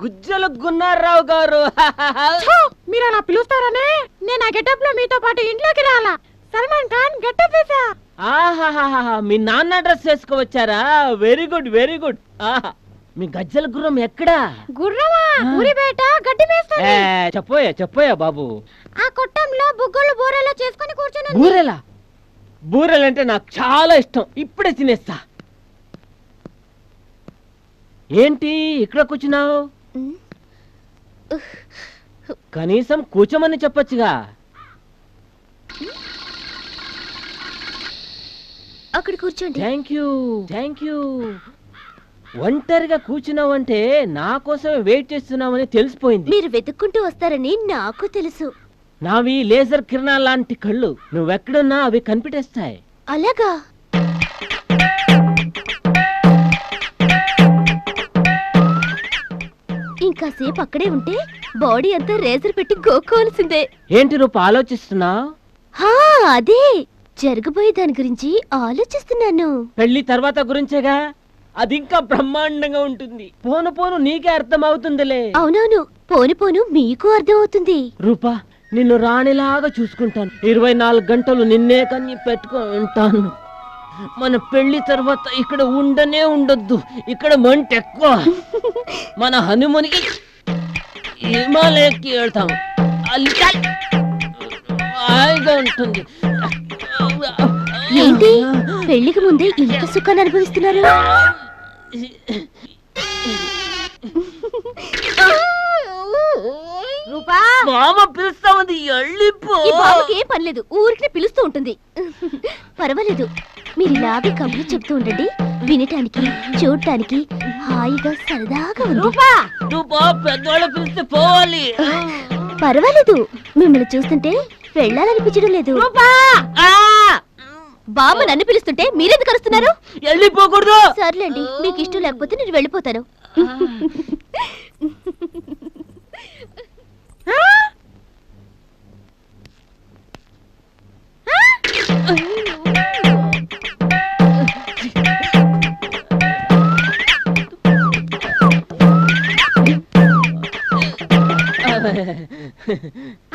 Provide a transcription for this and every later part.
గుజ్జల గున్నారావు గారు. మీరు అలా పిలుస్తారనే నేను ఆ గెటప్ లో మీతో పాటు ఇంట్లోకి రాలా. సల్మాన్ ఖాన్ గెటప్ వేసా. ఆహాహాహా, మీ నాన్న డ్రెస్ వేసుకోవచ్చారా? Very good very good. మీ గజ్జల గుర్రం ఎక్కడా? గుర్రమా? ఊరి బయట గడ్డి మేస్తుంది. చెప్పోయా బాబు. ఆ కొట్టంలో బుగ్గలు బూరెలో చేసుకొని కూర్చుని. బూరెలా? బూరెలంటే నాకు చాలా ఇష్టం, ఇప్పుడే తినేస్తా. ఏంటి ఇక్కడ కూర్చున్నావు? కనీసం కూర్చోమని చెప్పొచ్చుగా. అక్కడ కూర్చోండి. Thank you. ఒంటరిగా కూర్చున్నావంటే నా కోసమే వెయిట్ చేస్తున్నావని తెలిసిపోయింది. మీరు వెతుక్కుంటూ వస్తారని నాకు తెలుసు. నావి లేజర్ కిరణాల లాంటి కళ్ళు, నువ్వెక్కడున్నా అవి కనిపెట్టేస్తాయి. అలాగా? ఇంకాసేపు అక్కడే ఉంటే బాడీ అంతా రేజర్ పెట్టి గోక్కోవాల్సిందే. ఏంటి రూప ఆలోచిస్తున్నావు? అదే జరగబోయే దాని గురించి ఆలోచిస్తున్నాను. పెళ్లి తర్వాత గురించేగా, అది ఇంకా బ్రహ్మాండంగా ఉంటుంది. పోను పోను నీకే అర్థం అవుతుందిలే. అవునవును, పోను పోను మీకు అర్థం అవుతుంది. రూపా, నిన్ను రాణిలాగా చూసుకుంటాను. 24 గంటలు నిన్నే కన్ని పెట్టుకుంటాను. మన పెళ్లి తర్వాత ఇక్కడ ఉండనే ఉండొద్దు, ఇక్కడ మంట ఎక్కువ. మన హనుమనికి హిమాలయకి వెళ్తాం, హాయిగా ఉంటుంది. ఏంటి పెళ్లికి ముందే ఇంత సుఖాన్ని అనుభవిస్తున్నారు? రూపా, మామ పిలుస్తా ఉంది, వెళ్ళిపో. ఈ బాబుకి ఏం పనిలేదు, ఊరికి పిలుస్తూ ఉంటుంది. పర్వాలేదు, మీరు ఇలాగే కబుర్లు చెప్తూ ఉండండి. వినటానికి చూడటానికి హాయిగా సరదాగా ఉంది. రూపా, పెద్దవాళ్ళు పిలిస్తే పోవాలి. పర్వాలేదు, మిమ్మల్ని చూస్తుంటే వెళ్ళాలనిపించడం లేదు. బామ్మ నన్ను పిలుస్తుంటే మీరెందుకు కలుస్తున్నారు? వెళ్ళిపోకూడదు. సర్లేండి, మీకు ఇష్టం లేకపోతే నేను వెళ్ళిపోతాను.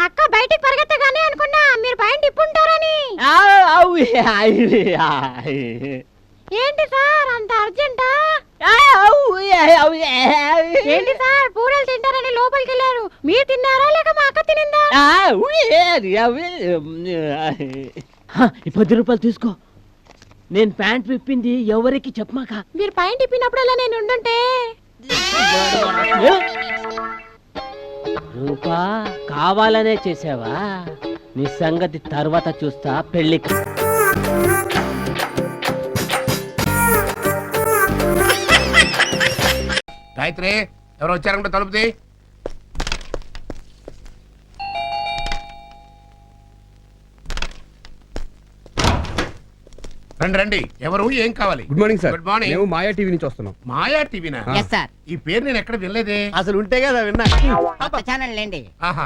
అక్క బయటికి పరిగెత్తగానే అనుకున్నా మీరు పైన ఇప్పుంటారని. ఏంటి సార్ అంత అర్జెంటా? ఏంటి సార్ పూరలు తింటారని లోపలికి వెళ్ళారు, మీరు తిన్నారా లేక మా అక్క తినిందా? 10 రూపాయలు తీసుకో. నేను ప్యాంట్ విప్పింది ఎవరికి చెప్పమాక. మీరు పైన తిప్పినప్పుడల్లా నేను ఉండుంటే. రూపా, కావాలనే చేసావా? నీ సంగతి తర్వాత చూస్తా. పెళ్లికి గాయత్రి, ఎవరు వచ్చారంటే తలుపుది. రండి రండి. ఎవరు, ఏం కావాలి? Good morning sir. Good morning. మేము మాయా టీవీ నుంచి వస్తున్నాం. మాయా టీవీనా? ఈ పేరు నేను ఎక్కడ వినలేదే. అసలు ఉంటే కదా విన్నా. ఛానల్ లేండి. ఆహా.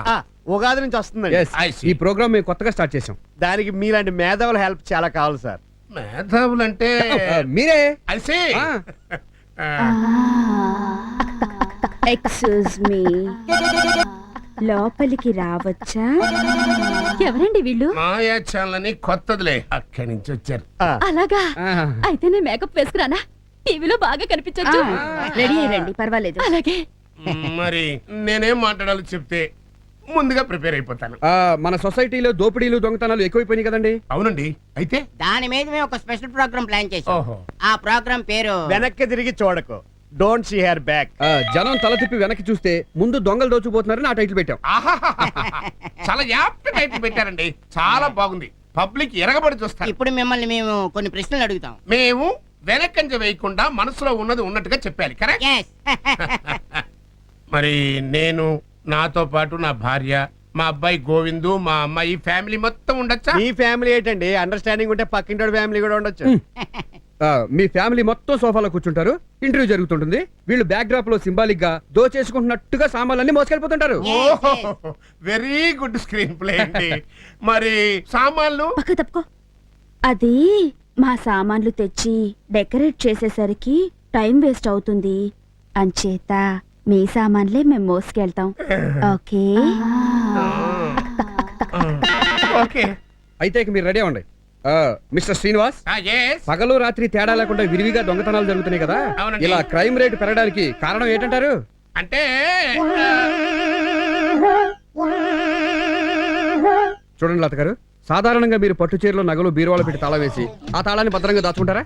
ఉగాది నుంచి వస్తుందండి. Yes, I see. ఈ ప్రోగ్రామ్ మేము కొత్తగా స్టార్ట్ చేసాం. దానికి మీలాంటి మేధావుల హెల్ప్ చాలా కావాలి సార్. మేధావులంటే మీరే. I see. ఎక్స్క్యూజ్ మీ, లోపలికి రావచ్చా? ఎవరండి వీళ్ళు? మాయా ఛానల్ అని కొత్తదిలే, అక్కడి నుంచి వచ్చారు. అలాగా? అయితే నేను మేకప్ వేసుకురానా? టీవీలో బాగా కనిపించొచ్చు. రెడీ అయ్యండి, పర్వాలేదు. అలాగే. మరి నేనేం మాట్లాడాలో చెప్తే ముందుగా ప్రిపేర్ అయిపోతాను. మన సొసైటీలో దోపిడీలు దొంగతనాలు ఎక్కువైపోయినాయి కదండి. అవునండి. అయితే దాని మీద మేము ఒక స్పెషల్ ప్రోగ్రామ్ ప్లాన్ చేసాం. ఓహో. ఆ ప్రోగ్రామ్ పేరు వెనక్కి తిరిగి చూడకు, డోంట్ సీ హర్ బ్యాక్. జనం తల తిప్పి వెనక్కి చూస్తే ముందు దొంగలు దోచుకుపోతున్నారని ఆ టైటిల్ పెట్టాం. చాలా యాప్ట్ టైటిల్ పెట్టారండి, చాలా బాగుంది. పబ్లిక్ ఎరగబడి చూస్తారు. ఇప్పుడు మిమ్మల్ని మేము కొన్ని ప్రశ్నలు అడుగుతాం. మేము వెనకంజ వేయకుండా మనసులో ఉన్నది ఉన్నట్టుగా చెప్పాలి. కరెక్ట్? Yes. మరి నేను, నాతో పాటు నా భార్య, మా అబ్బాయి గోవిందు, మా అమ్మాయి, ఫ్యామిలీ మొత్తం ఉండొచ్చా? మీ ఫ్యామిలీ ఏంటండి, అండర్స్టాండింగ్ ఉంటే పక్కింటి ఫ్యామిలీ కూడా ఉండొచ్చు. మీ ఫ్యామిలీ మొత్తం సోఫాలో కూర్చుంటారు, ఇంటర్వ్యూ జరుగుతుంటుంది. వీళ్ళు బ్యాక్ డ్రాప్ లో సింబాలిక్ గా దోచేసుకుంటున్నట్టుగా సామాన్లన్నీ మోసుకెళ్ళిపోతుంటారు. వెరీ గుడ్ స్క్రీన్ ప్లే అండి. మరి సామాన్లు పక్క తప్పుకో. అది మా సామాన్లు తెచ్చి డెకరేట్ చేసేసరికి టైం వేస్ట్ అవుతుంది అంచేత మీ సామాన్లే మేము మోసుకెళ్తాం. ఓకే ఓకే అయితే ఇక మీరు రెడీ అవ్వండి. Mister Srinivas, yes. పగలు రాత్రి తేడా లేకుండా విరివిగా దొంగతనాలు జరుగుతున్నాయి కదా, అవునండి. ఇలా క్రైమ్ రేట్ పెరగడానికి కారణం ఏంటంటారు? అంటే చూడండి లత గారు, సాధారణంగా మీరు పట్టు చీరలో నగలు బీరువాలో పెట్టి తాళం వేసి ఆ తాళాన్ని భద్రంగా దాచుకుంటారా?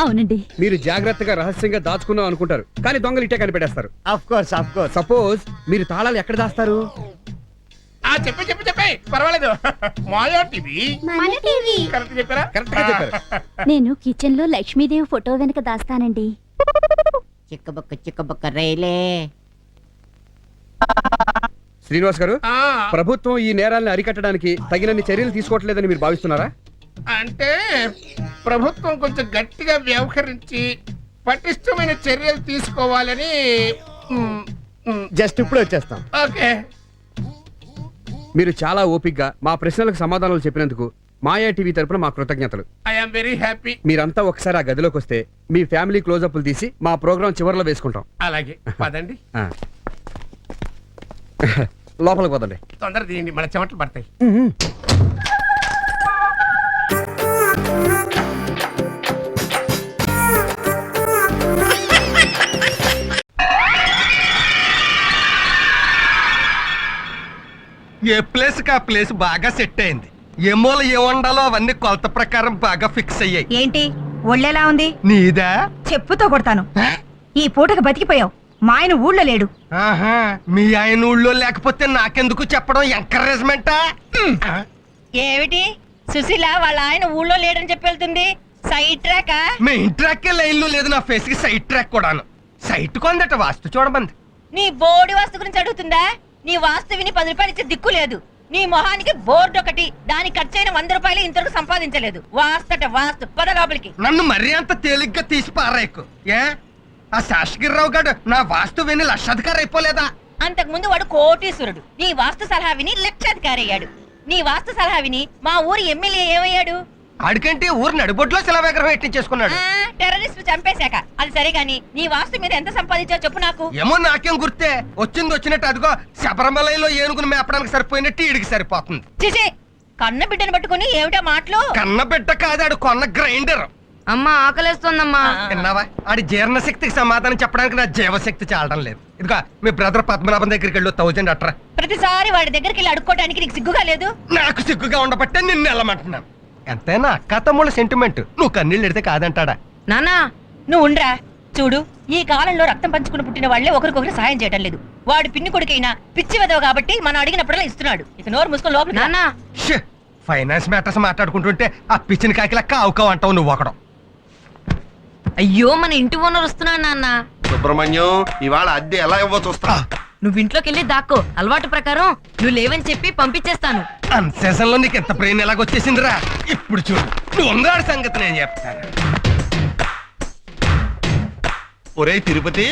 అవునండి. మీరు జాగ్రత్తగా రహస్యంగా దాచుకుందాం అనుకుంటారు, కానీ దొంగలు ఇట్టే కనిపెట్టేస్తారు. ఆఫ్ కోర్స్ సపోజ్ మీరు తాళాలు ఎక్కడ దాస్తారు? చెప్పే పర్వాలేదు. మాయా టీవీ కరెక్ట్ చెప్పారా? కరెక్ట్ గా చెప్పారు. నేను కిచెన్ లో లక్ష్మీదేవి ఫోటో వెనక దాస్తానండి. చిక్కబొక్క రైలే. శ్రీనివాస్ గారు, ఆ, ప్రభుత్వం ఈ నేరాలను అరికట్టడానికి తగినన్ని చర్యలు తీసుకోవట్లేదని మీరు భావిస్తున్నారా? అంటే ప్రభుత్వం కొంచెం గట్టిగా వ్యవహరించి పటిష్టమైన చర్యలు తీసుకోవాలని. జస్ట్ ఇప్పుడు వచ్చేస్తాం. ఓకే. మీరు చాలా ఓపిగ్గా మా ప్రశ్నలకు సమాధానాలు చెప్పినందుకు మాయా టీవీ తరపున మా కృతజ్ఞతలు. I'm very happy. మీరంతా ఒకసారి ఆ గదిలోకి వస్తే మీ ఫ్యామిలీ క్లోజప్లు తీసి మా ప్రోగ్రాం చివరిలో వేసుకుంటాం. అలాగే పదండి. ఆ. లోపలికి పోదండి. తొందర తీయండి, మన చెమటలు పడతాయి. ఏ ప్లేస్ కా ప్లేస్ బాగా సెట్ అయింది. ఏ మూల ఏ వండాలో అవన్నీ కొలత ప్రకారం బాగా ఫిక్స్ అయ్యాయి. ఏంటి ఒళ్ళెలా ఉంది? నీదా? చెప్పుతో కొడతాను. ఈ పూటకు బతికిపోయావు. మా ఆయన ఊళ్ళో లేడు. ఆహా, మీ ఆయన ఊళ్ళో లేకపోతే నాకెందుకు చెప్పడం? ఎంకరేజ్మెంటా? ఏమిటి సుశీల వాళ్ళ ఆయన ఊళ్ళో లేడని చెప్పి వెళ్తుంది? సైడ్ ట్రాకా? మీ ఇంట్రాక్కే లైన్లో లేదు, నా ఫేస్ కి సైట్ ట్రాక్ కూడాను. సైట్ కొందట వాస్తు చూడమంది. నీ బోర్డు వాస్తు గురించి అడుగుతుందా? నీ వాస్తు విని 10 రూపాయలు ఇచ్చే దిక్కు లేదు. నీ మొహానికి బోర్డు ఒకటి, దానికి ఖర్చైన 100 రూపాయలు ఇంతవరకు సంపాదించలేదు. వాస్తట వాస్తు పద లోపలికి. నన్ను మరీ అంత తేలిగ్గా తీసి పారాయకు. ఏ ఆ శాసగిరిరావు గారు నా వాస్తు విని లక్షాధికారి అయిపోలేదా? అంతకు ముందు వాడు కోటీశ్వరుడు. నీ వాస్తు సలహా విని లక్షాధికారి అయ్యాడు. నీ వాస్తు సలహా విని మా ఊరి ఎమ్మెల్యే ఏమయ్యాడు? ఆడికంటే ఊరు నడిబొడ్లో శిలా విగ్రహం ఎట్టించేసుకున్నాడు. టెర్రరిస్ట్ చంపేశాక. అది సరే గాని నీ వాస్తు మీద ఎంత సంపాదించావు చెప్పు నాకు. ఏమో నాకేం గుర్తే, వచ్చింది వచ్చినట్టు అదిగో శబరిమలలో ఏనుగును మేపడానికి సరిపోయినట్టు ఈడికి సరిపోతుంది. చిచి, కన్న బిడ్డను పట్టుకుని ఏమిటా మాటలు? కన్న బిడ్డ కాదాడు కొన్న గ్రైండర్. అమ్మా ఆకలేస్తోందమ్మా. విన్నావా? ఆడి జీర్ణశక్తికి సమాధానం చెప్పడానికి నా జీవశక్తి చాలడం లేదు. ఇదిగో మీ బ్రదర్ పద్మనాభం దగ్గరికి వెళ్ళు, 1000 అట్రా. ప్రతిసారి వాడి దగ్గరికి వెళ్ళి అడుక్కోవడానికి నీకు సిగ్గుగా లేదు? నాకు సిగ్గుగా ఉండబట్టే నిన్ను వెళ్ళమంటున్నాను. ఎంతైనా అక్క తమ్ముళ్ళ సెంటిమెంట్. నువ్వు కన్నీళ్ళు ఎడితే కాదంటాడా? నానా నువ్వు ఉండ్రా. చూడు, ఈ కాలంలో రక్తం పంచుకుని పుట్టిన వాళ్లే ఒకరికొకరు సాయం చేయడం లేదు. వాడు పిన్ని కొడుకైనా పిచ్చి వెదవ కాబట్టి మనం అడిగినప్పుడల్లా ఇస్తున్నాడు. ఇక నోరు మూసుకొని లోపలికి రా. నానా షే, ఫైనాన్స్ మ్యాటర్స్ మాట్లాడుకుంటుంటే ఆ పిచ్చిన కాకిలా కావుకావు అంటావు నువ్వు ఒకడం. అయ్యో, మన ఇంటి ఓనర్ వస్తున్నాడు నాన్న. సుబ్రహ్మణ్యం, ఇవాళ అద్దె ఎలా ఇవ్వ చూస్తా. నువ్వు ఇంట్లోకి వెళ్ళి దాక్కో. అలవాటు ప్రకారం నువ్వు లేవని చెప్పి పంపించేస్తాను. అన్సీజన్ లో నీకు ఎంత బ్రెయిన్ ఎలాగొచ్చేసిందిరా? ఇప్పుడు చూడు, నువ్వు ఉందాడి సంగతి నేను చెప్తాను. ఒరే తిరుపతి,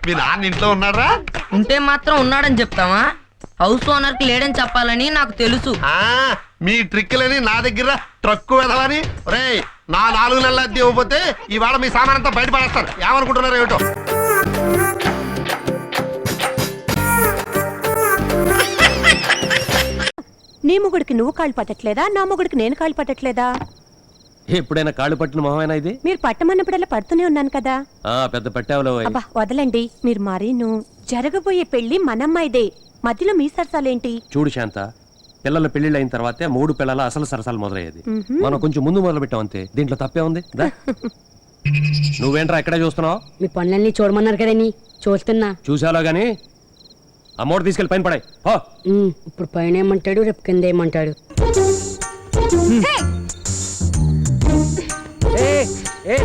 మీ నాన్న ఇంట్లో ఉన్నారా? ఉంటే మాత్రం ఉన్నాడని చెప్తావా? హౌస్ ఓనర్ కి లేడని చెప్పాలని నాకు తెలుసు. ఆ, మీ ట్రిక్లని నా దగ్గర ట్రక్కు వెదవని. ఒరే, నా 4 నెలల అద్దె ఇవ్వకపోతే ఇవాళ మీ సామాన్ అంతా బయటపడేస్తారు. ఏమనుకుంటున్నారు ఏమిటో? నీ మొగుడికి నువ్వు కాళ్ళు పట్టట్లేదా? నా మొగుడికి నేను కాళ్ళు పట్టట్లేదా? ఎప్పుడైనా కాళ్ళు పట్టిన మొహమేనా ఇది? మీరు పట్టమన్నప్పుడల్లా పడుతూనే ఉన్నాను కదా. పెద్ద పట్టావులో. అబ్బా వదలండి. మీరు మరీను. జరగబోయే పెళ్లి మనమ్మాయిదే, మధ్యలో మీ సరసాలేంటి? చూడు శాంత, పిల్లల పెళ్లిళ్ళు అయిన తర్వాతే 3 పిల్లల అసలు సరసాలు మొదలయ్యేది. మనం కొంచెం ముందు మొదలు పెట్టాం అంతే. దీంట్లో తప్పే ఉంది? నువ్వేంట్రా ఎక్కడే చూస్తున్నావు? మీ పనులన్నీ చూడమన్నారు కదని చూస్తున్నా. చూసాలో గాని అమౌంట్ తీసుకెళ్ళి పైన పడాయి. ఇప్పుడు పైన ఏమంటాడు, రేపు కింద ఏమంటాడు?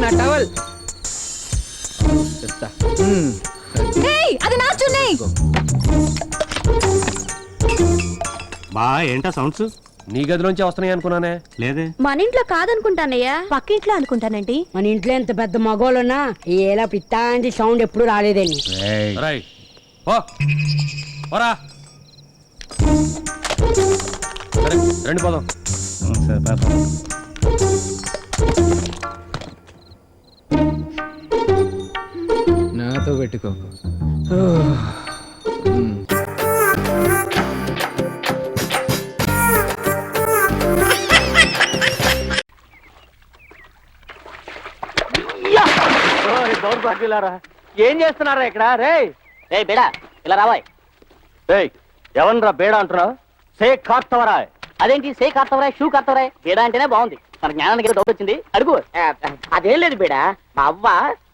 నా టవల్ అది నా చున్నీ. బా ఏంటా సౌండ్స్? నీ గదిలోంచి వస్తున్నాయి అనుకున్నానే. లేదే, మన ఇంట్లో కాదనుకుంటానయ్యా, పక్కింట్లో అనుకుంటానండి. మన ఇంట్లో ఎంత పెద్ద మగోళ్ళున్నా ఏలా పిత్తాంటి సౌండ్ ఎప్పుడు రాలేదండి. రండి పోదాం. నాతో పెట్టుకోకు. దౌర్భాగ్యులారా ఏం చేస్తున్నారా ఇక్కడ రే రే బేడా ఇలా రావాయ్ రే ఎవరిరా బేడా అంటున్నావు సే కార్తవరాయ్ అదేంటి సే కార్తవరాయ్ షూ కార్తవరాయ్ బేడా అంటేనే బాగుంది మన జ్ఞానానికి డౌట్ వచ్చింది అడుగు అదేం లేదు బేడా మా అవ్వ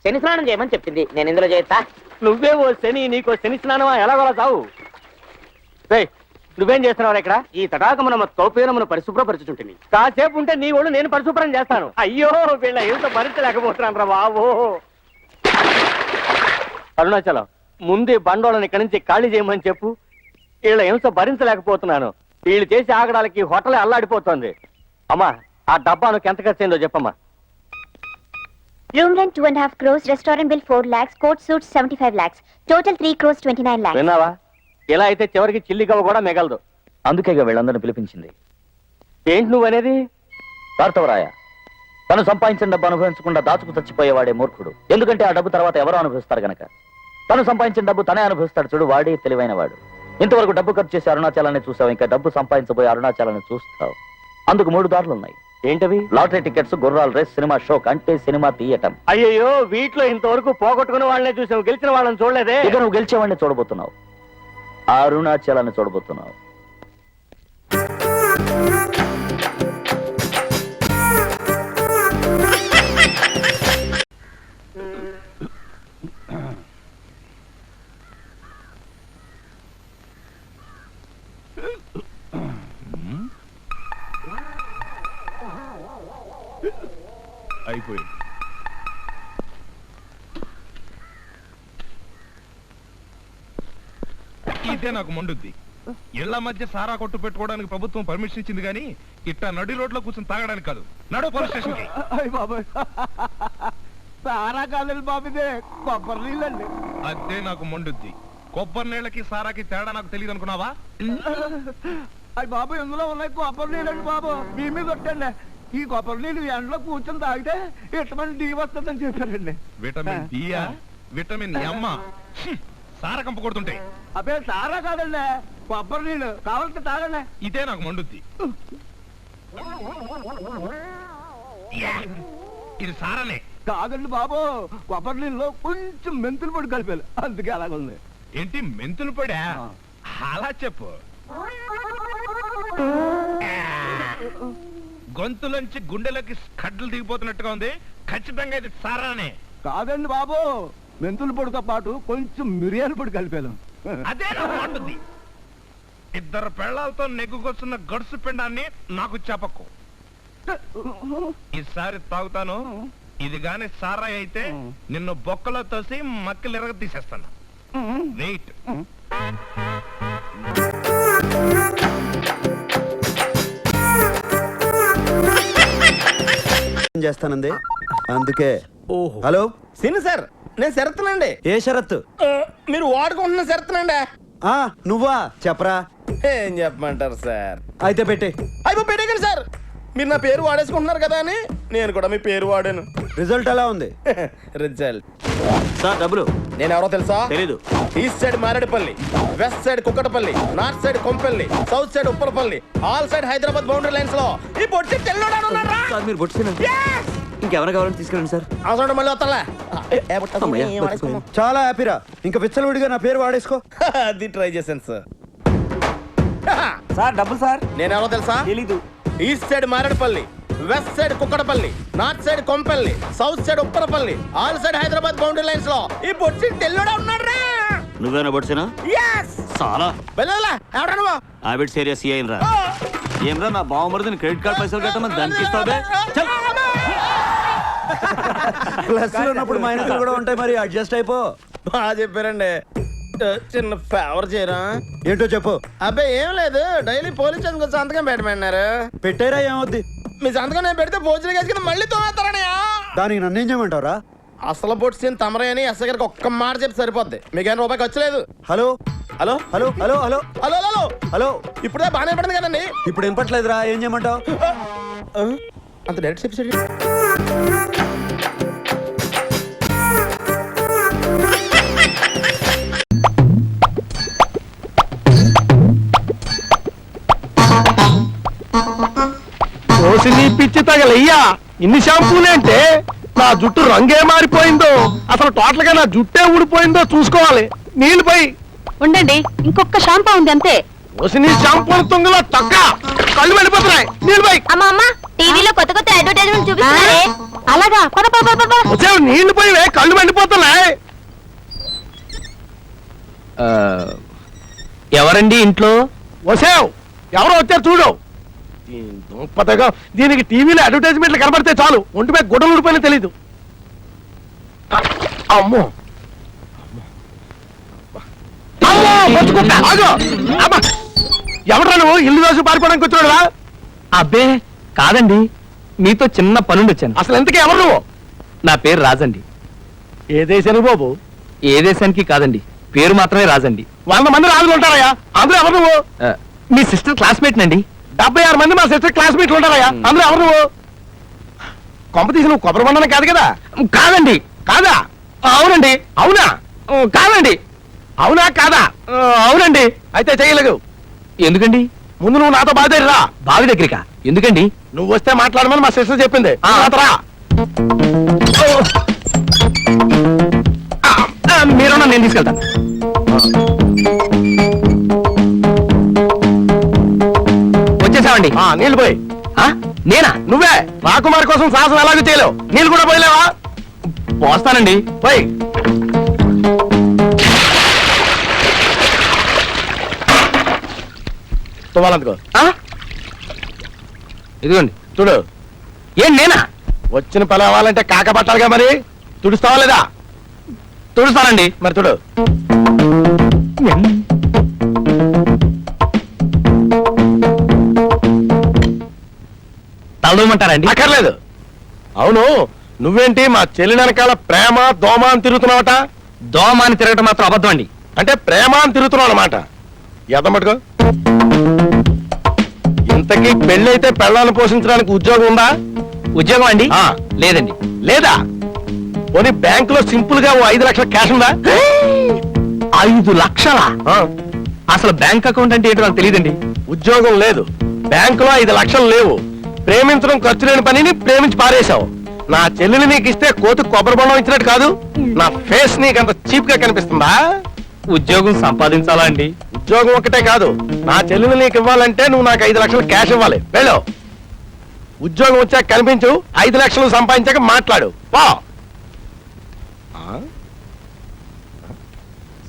శని స్నానం చేయమని చెప్పింది నేను ఇందులో చేస్తా నువ్వేవో శని నీకో శని స్నానమా ఎలాగోలా చావు రే నువ్వేం చేస్తున్నావు ఇక్కడ ఈ తటాకమున తోపేనమును పరిశుభ్రపరచుచుంటుంది కాసేపు ఉంటే నీ ఒళ్ళు నేను పరిశుభ్రం చేస్తాను అయ్యో వీళ్ళ ఎంత భరించలేకపోతున్నాను రా బాబు అరుణాచలం ముందే బండోళ్ళని ఇక్కడి నుంచి ఖాళీ చేయమని చెప్పు వీళ్ళ హింస భరించలేకపోతున్నాను వీళ్ళు చేసి ఆగడాలకి హోటలే అల్లాడిపోతుంది అమ్మా ఆ డబ్బాను ఎంత ఖర్చు అయిందో చెప్పమ్మా room rent 2.5 crores, restaurant bill 4 lakhs, court suits 75 lakhs, total 3 crores 29 lakhs. విన్నావా ఇలా అయితే చివరికి చిల్లిగవ్వ కూడా మిగలదు అందుకే వీళ్ళందరిని పిలిపించింది ఏంటి నువ్వనేది కార్తవరాయ తను సంపాదించిన డబ్బు అనుభవించకుండా దాచుకు చచ్చిపోయేవాడే మూర్ఖుడు ఎందుకంటే ఆ డబ్బు తర్వాత ఎవరో అనుభవిస్తారు గనక తను సంపాదించిన డబ్బు తనే అనుభవిస్తాడు చూడు వాడే తెలివైన వాడు ఇంతవరకు డబ్బు ఖర్చు చేసి అరుణాచలాన్ని చూసావు ఇంకా డబ్బు సంపాదించబోయే అరుణాచలాన్ని చూస్తావు అందుకు 3 దారులు ఉన్నాయి ఏంటవి లాటరీ టికెట్స్ గుర్రాల రేస్ సినిమా షో అంటే సినిమా తీయటం అయ్యో వీటిలో ఇంతవరకు పోగొట్టుకున్న వాళ్ళనే చూసావు గెలిచిన వాళ్ళని చూడలేదే ఇక నువ్వు గెలిచేవాడిని చూడబోతున్నావు అరుణాచలాన్ని చూడబోతున్నావు అయిపోయింది ఇదే నాకు మండుద్ది ఇళ్ల మధ్య సారా కొట్టు పెట్టుకోవడానికి ప్రభుత్వం పర్మిషన్ ఇచ్చింది కానీ ఇట్టా నడి రోడ్లో కూర్చొని తాగడానికి కాదు నడు పోలీస్ స్టేషన్ కి సారా కాదండి బాబుదే కొబ్బరి నీళ్ళండి అదే నాకు మండుద్ది కొబ్బరి నీళ్ళకి సారాకి తేడా నాకు తెలియదు అనుకున్నావా అయ్యి బాబు ఇందులో ఉన్నాయి కొబ్బరి నీళ్ళండి బాబు మీ మీద కొట్టండి ఈ కొబ్బరి నీళ్ళు ఎండలో కూర్చొని తాగితే విటమిన్ డి వస్తుందని చెప్పారండి విటమిన్ డియా విటమిన్ ఎమ్మ సారా కంప కొడుతుంటాయి అబ్బే సారా కాదండి కొబ్బరి నీళ్ళు కావాలంటే తాగండి ఇదే నాకు మండుద్ది ఇది సారానే కాదండి బాబు కొబ్బరి నీళ్ళలో కొంచెం మెంతులు పొడి కలిపారు అందుకే అలాగుంది ఏంటి మెంతులు పడా అలా చెప్పు గొంతులోంచి గుండెలకి కడ్లు దిగిపోతున్నట్టుగా ఉంది ఖచ్చితంగా ఇది సారానే కాదండి బాబు మెంతుల పొడితో పాటు కొంచెం మిరియాల పొడి కలిపాను అదే నాకు మండుద్ది ఇద్దరు పెళ్ళాలతో నెగ్గుకొస్తున్న గడుసు పిండాన్ని నాకు చెప్పకు ఈసారి తాగుతాను ఇది గాని సారా అయితే నిన్ను బొక్కలో తోసి మక్కలు ఎరగ తీసేస్తాను వెయిట్ చేస్తానండి అందుకే హలో సిన్ సార్ నేను షరతునండి ఏ షరత్తు మీరు వాడుకుంటున్న షరతునండి నువ్వా చెప్పరా ఏం చెప్పమంటారు సార్ అయితే పెట్టే అయిపో పెట్టేకండి సార్ మీరు నా పేరు వాడేసుకుంటున్నారు కదా అని నేను కూడా మీ పేరు వాడాను రిజల్ట్ ఎలా ఉంది రిజల్ట్ సార్ డబ్బులు నేను ఎవరో తెలుసా తెలీదు east side Marredpally, west side Kukatpally, north side Kompally, south side Uppalpally, all side Hyderabad boundary lines లో ఈ బొట్టి తెల్లోడాడు ఉన్నారా సార్ మీరు బొట్టు ఇంకెవరు కావాలని తీసుకెళ్ళండి సార్ అవసరం మళ్ళీ వస్తాలే చాలా హ్యాపీరా ఇంకా విచ్చలవిడిగా నా పేరు వాడేసుకో అది ట్రై చేశాను సార్ సార్ డబ్బులు సార్ నేను ఎవరో తెలుసా తెలీదు east side Marredpally, west side Kukatpally, north side Kompally, south side Upparpally, all side Hyderabad boundary lines లో ఈ బొట్టి తెల్లోడా ఉన్నారా నువ్వేనా బొట్సేనా చాలా ఎవడా నువ్వు హ్యాబిట్స్ ఏరియా సీఐన్ రా ఏమ్రా నా బావమరిదిని క్రెడిట్ కార్డ్ పైసలు కట్టమని దానికి ఇస్తావే ప్లస్ ఉన్నప్పుడు మైనస్ కూడా ఉంటాయి మరి అడ్జస్ట్ అయిపో బాగా చెప్పారండి చిన్న ఫేవర్ చేయరా ఏంటో చెప్పు అబ్బాయి ఏం లేదు డైలీ పోలీస్ స్టేషన్ కొంచెం సంతకం పెట్టమన్నారు పెట్టారా ఏమవుద్ది మీ సంతకం నేను పెడితే భోజనం వేసుకుని మళ్ళీ తోనేస్తారనయ్య దానికి నన్ను ఏం చేయమంటావరా అసలు పొట్టిన తమరే అని ఎస్ఐ గారికి ఒక్క మాట చెప్పి సరిపోద్ది మీకేం రూపాయి ఖర్చు లేదు hello hello hello hello hello hello hello hello ఇప్పుడే బాగానే పడింది కదండి ఇప్పుడు వినపట్లేదురా ఏం చేయమంటావు అంత డైరెక్ట్ చెప్పేసి నీ పిచ్చి తగలయ్యా ఇన్ని షాంపూలేంటే నా జుట్టు రంగే మారిపోయిందో అసలు టోటల్ గా నా జుట్టే ఊడిపోయిందో చూసుకోవాలి నీళ్ళు పోయి ఉండండి ఇంకొక షాంపూ ఉంది అంతే. వచ్చి నీ షాంపూ తుంగలో తొక్క కళ్ళు వెళ్ళిపోతున్నాయి నీళ్ళు పోయి అమ్మా అమ్మ టీవీలో కొత్త కొత్త అడ్వర్టైజ్మెంట్ చూపిస్తున్నారే. అలాగా పద పద పద పద. వచ్చావు నీళ్లు పోయి కళ్ళు మండిపోతున్నాయి. ఎవరండి ఇంట్లో? వచ్చావు ఎవరో వచ్చారు చూడు. దుంపతగా దీనికి టీవీలో అడ్వర్టైజ్మెంట్లు కనబడితే చాలు ఒంటిపై గుడ్డలు ఊడిపోయినా తెలీదు. అమ్మో అమ్మో పచ్చుకుంటా ఆగు. అమ్మా ఎవడ్రా నువ్వు ఇల్లు దోసి పారిపోవడానికి వచ్చాడురా? అబ్బే కాదండి, మీతో చిన్న పనుండి వచ్చాను. అసలు ఎంతకీ ఎవరు నువ్వు? నా పేరు రాజండి. ఏ దేశానికి బాబు? ఏ దేశానికి కాదండి, పేరు మాత్రమే రాజండి. 100 మంది రాజులు ఉంటారయ్యా, అందులో ఎవరు నువ్వు? మీ సిస్టర్ క్లాస్మేట్ నండి. 76 మంది మా సిస్టర్ క్లాస్మేట్లు ఉంటారయ్యా, అందులో ఎవరు నువ్వు? కొంప తీసి నువ్వు కొబ్బరి బండన కాదు కదా? కాదండి. కాదా? అవునండి. అవునా? కాదండి. అవునా కాదా? అవునండి. అయితే చేయలేదు. ఎందుకండి? ముందు నువ్వు నాతో బాగా రా. బావి దగ్గరికా? ఎందుకండి? నువ్వు వస్తే మాట్లాడమని మా సిస్టర్ చెప్పింది. నాతో రా. మీరున్నా నేను తీసుకెళ్తాను. వచ్చేసామండి. నీళ్ళు పోయి. నేనా? నువ్వే రాకుమారి కోసం సాహసం ఎలాగో చేయలేవు. నీళ్ళు కూడా పోయలేవా? పోస్తానండి. పోయి. తువ్వాలందుకో. ఇదిగోండి. చూడు. ఏం నేనా? వచ్చిన పని అవ్వాలంటే కాక పట్టాలిగా, మరి తుడుస్తావా లేదా? తుడుస్తానండి. మరి చూడు. తలదూమంటారండి? అక్కర్లేదు. అవును, నువ్వేంటి మా చెల్లి వెనకాల ప్రేమ దోమ అని తిరుగుతున్నావట? దోమ అని తిరగటం మాత్రం అబద్ధం అండి. అంటే ప్రేమ అని తిరుగుతున్నావు అన్నమాట. ఎదమటుకో. ఇంతకీ పెళ్ళైతే పెళ్ళాన్ని పోషించడానికి ఉద్యోగం ఉందా? ఉద్యోగం అండి? లేదండి. లేదా? పోనీ బ్యాంకులో సింపుల్ గా 5 లక్షల క్యాష్ ఉందా? 5 లక్షలా? అసలు బ్యాంక్ అకౌంట్ అంటే ఏంటో నాకు తెలియదండి. ఉద్యోగం లేదు, బ్యాంకులో 5 లక్షలు లేవు. ప్రేమించడం ఖర్చు లేని పనిని ప్రేమించి పారేశావు. నా చెల్లిని నీకు ఇస్తే కోతి కొబ్బరి బొండం ఇచ్చినట్టు కాదు. నా ఫేస్ నీకు అంత చీప్ గా కనిపిస్తుందా? ఉద్యోగం సంపాదించాలా అండి? ఉద్యోగం ఒకటే కాదు, నా చెల్లిని నీకు ఇవ్వాలంటే నువ్వు నాకు 5 లక్షలు క్యాష్ ఇవ్వాలి. వెళ్ళు. ఉద్యోగం వచ్చాక కనిపించు, 5 లక్షలు సంపాదించాక మాట్లాడు. పో.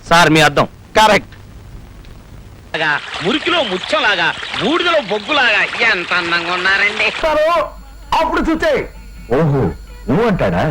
సార్ మీ అర్థం కరెక్ట్. మురికిలో ముచ్చలాగా బూడిదలో బొగ్గులాగా ఎంత అందంగా ఉన్నారండి. అప్పుడు చూచే. ఓహో నువ్వు అంటాడా?